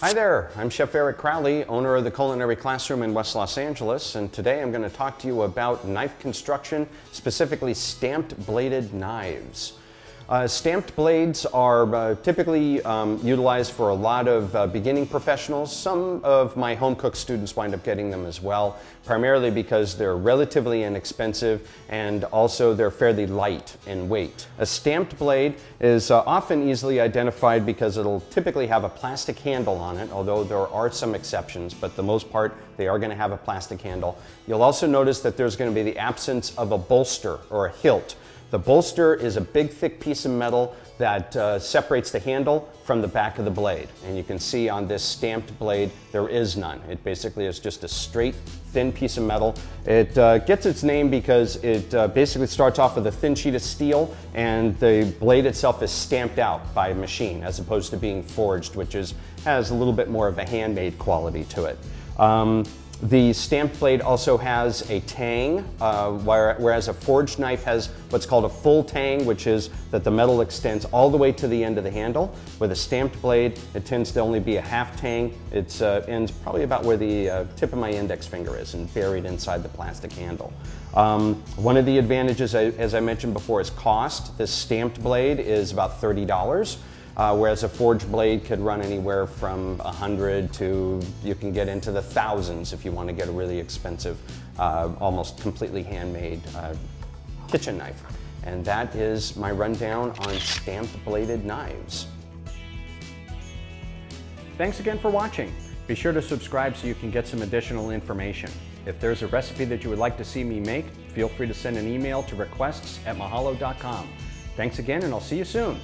Hi there, I'm Chef Eric Crowley, owner of the Culinary Classroom in West Los Angeles, and today I'm going to talk to you about knife construction, specifically stamped bladed knives. Stamped blades are typically utilized for a lot of beginning professionals. Some of my home cook students wind up getting them as well, primarily because they're relatively inexpensive and also they're fairly light in weight. A stamped blade is often easily identified because it'll typically have a plastic handle on it, although there are some exceptions, but the most part they are going to have a plastic handle. You'll also notice that there's going to be the absence of a bolster or a hilt. The bolster is a big thick piece of metal that separates the handle from the back of the blade. And you can see on this stamped blade, there is none. It basically is just a straight, thin piece of metal. It gets its name because it basically starts off with a thin sheet of steel and the blade itself is stamped out by a machine as opposed to being forged, which has a little bit more of a handmade quality to it. The stamped blade also has a tang, whereas a forged knife has what's called a full tang, which is that the metal extends all the way to the end of the handle. With a stamped blade, it tends to only be a half tang. It ends probably about where the tip of my index finger is and buried inside the plastic handle. One of the advantages, as I mentioned before, is cost. This stamped blade is about $30. Whereas a forged blade could run anywhere from $100 to, you can get into the thousands if you want to get a really expensive, almost completely handmade kitchen knife. And that is my rundown on stamped bladed knives. Thanks again for watching. Be sure to subscribe so you can get some additional information. If there's a recipe that you would like to see me make, feel free to send an email to requests@Mahalodotcom. Thanks again, and I'll see you soon.